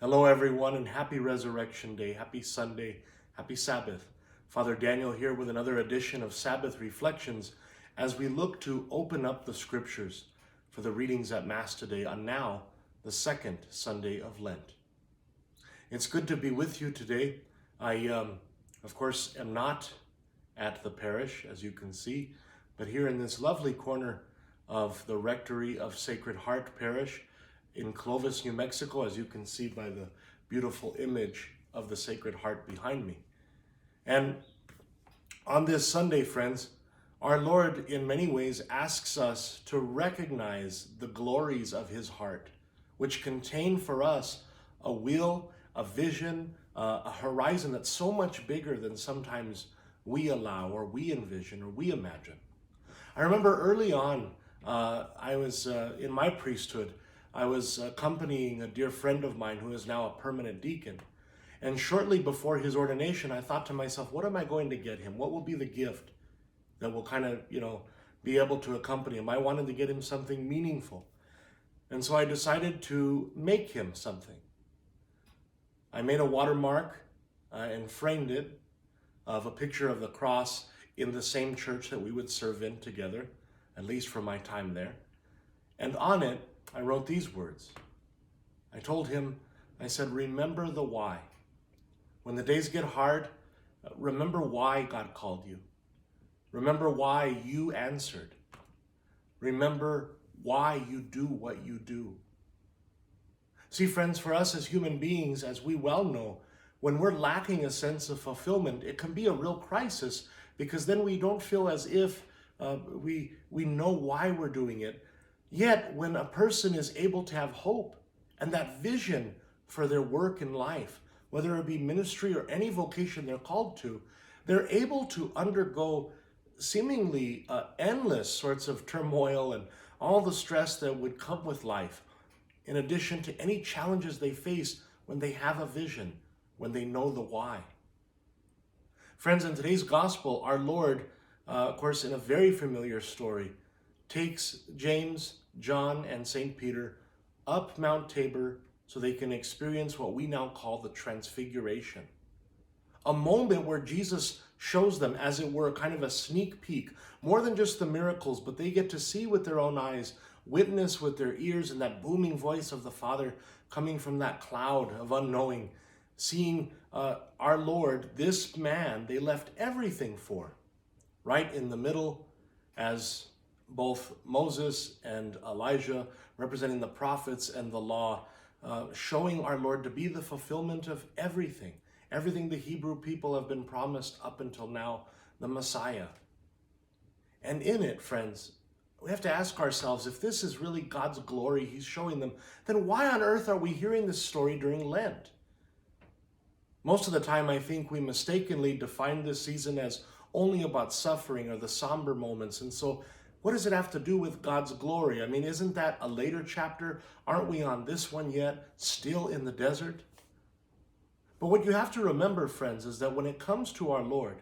Hello, everyone, and happy Resurrection Day, happy Sunday, happy Sabbath. Father Daniel here with another edition of Sabbath Reflections as we look to open up the scriptures for the readings at Mass today on now, the second Sunday of Lent. It's good to be with you today. I, of course, am not at the parish, as you can see, but here in this lovely corner of the Rectory of Sacred Heart Parish, in Clovis, New Mexico, as you can see by the beautiful image of the Sacred Heart behind me. And on this Sunday, friends, our Lord in many ways asks us to recognize the glories of his heart, which contain for us a will, a vision, a horizon that's so much bigger than sometimes we allow or we envision or we imagine. I remember early on, I was in my priesthood, I was accompanying a dear friend of mine who is now a permanent deacon. And shortly before his ordination, I thought to myself, what am I going to get him? What will be the gift that will kind of, be able to accompany him? I wanted to get him something meaningful. And so I decided to make him something. I made a watermark and framed it of a picture of the cross in the same church that we would serve in together, at least for my time there. And on it, I wrote these words. I told him, I said, remember the why. When the days get hard, remember why God called you. Remember why you answered. Remember why you do what you do. See, friends, for us as human beings, as we well know, when we're lacking a sense of fulfillment, it can be a real crisis because then we don't feel as if we know why we're doing it. Yet, when a person is able to have hope and that vision for their work in life, whether it be ministry or any vocation they're called to, they're able to undergo seemingly endless sorts of turmoil and all the stress that would come with life, in addition to any challenges they face when they have a vision, when they know the why. Friends, in today's gospel, our Lord, of course, in a very familiar story, takes James, John, and St. Peter up Mount Tabor so they can experience what we now call the Transfiguration. A moment where Jesus shows them, as it were, kind of a sneak peek, more than just the miracles, but they get to see with their own eyes, witness with their ears, and that booming voice of the Father coming from that cloud of unknowing, seeing our Lord, this man they left everything for, right in the middle as both Moses and Elijah, representing the prophets and the law, showing our Lord to be the fulfillment of everything the Hebrew people have been promised up until now, the Messiah. And in it, friends, we have to ask ourselves, if this is really God's glory he's showing them, then why on earth are we hearing this story during Lent? Most of the time, I think we mistakenly define this season as only about suffering or the somber moments. And so what does it have to do with God's glory? I mean, isn't that a later chapter? Aren't we on this one yet, still in the desert? But what you have to remember, friends, is that when it comes to our Lord,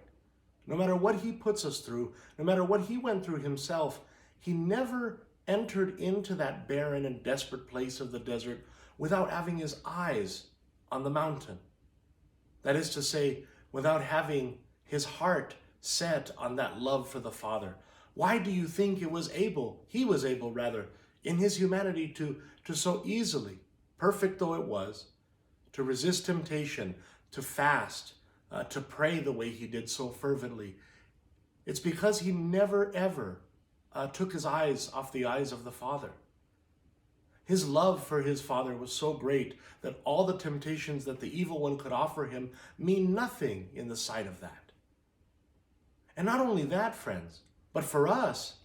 no matter what he puts us through, no matter what he went through himself, he never entered into that barren and desperate place of the desert without having his eyes on the mountain. That is to say, without having his heart set on that love for the Father. Why do you think he was able, in his humanity to so easily, perfect though it was, to resist temptation, to fast, to pray the way he did so fervently? It's because he never ever took his eyes off the eyes of the Father. His love for his Father was so great that all the temptations that the evil one could offer him mean nothing in the sight of that. And not only that, friends, but for us,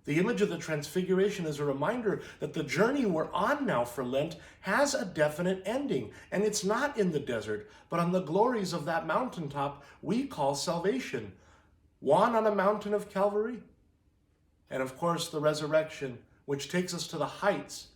the image of the Transfiguration is a reminder that the journey we're on now for Lent has a definite ending. And it's not in the desert, but on the glories of that mountaintop we call salvation. One on a mountain of Calvary, and of course the resurrection, which takes us to the heights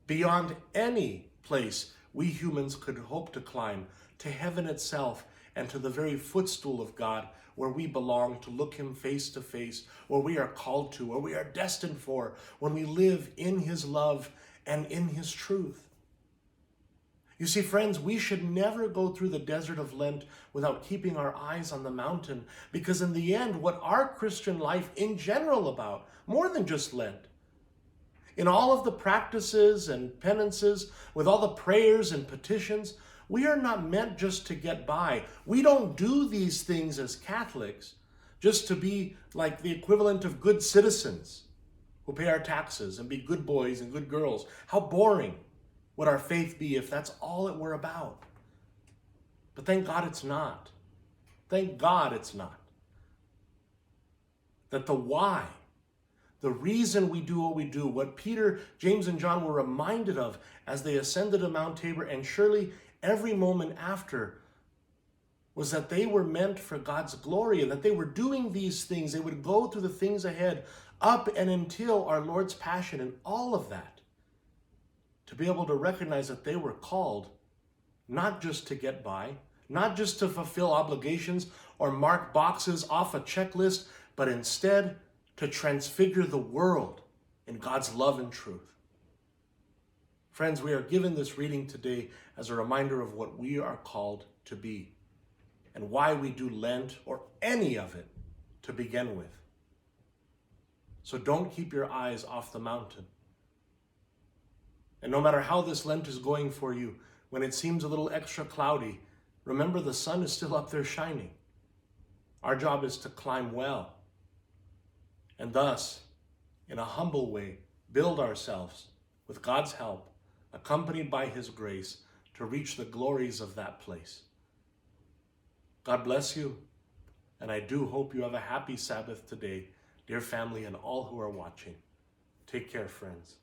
beyond any place we humans could hope to climb, to heaven itself and to the very footstool of God, where we belong to look him face to face, where we are called to, where we are destined for, when we live in his love and in his truth. You see, friends, we should never go through the desert of Lent without keeping our eyes on the mountain, because in the end, what our Christian life in general about, more than just Lent, in all of the practices and penances, with all the prayers and petitions, we are not meant just to get by. We don't do these things as Catholics just to be like the equivalent of good citizens who pay our taxes and be good boys and good girls. How boring would our faith be if that's all it were about? But thank God it's not. Thank God it's not. That the why, the reason we do what we do, what Peter, James, and John were reminded of as they ascended to Mount Tabor, and surely every moment after, was that they were meant for God's glory, and that they were doing these things. They would go through the things ahead, up and until our Lord's passion, and all of that, to be able to recognize that they were called not just to get by, not just to fulfill obligations or mark boxes off a checklist, but instead to transfigure the world in God's love and truth. Friends, we are given this reading today as a reminder of what we are called to be and why we do Lent or any of it to begin with. So don't keep your eyes off the mountain. And no matter how this Lent is going for you, when it seems a little extra cloudy, remember the sun is still up there shining. Our job is to climb well, and thus, in a humble way, build ourselves with God's help, accompanied by His grace, to reach the glories of that place. God bless you, and I do hope you have a happy Sabbath today, dear family and all who are watching. Take care, friends.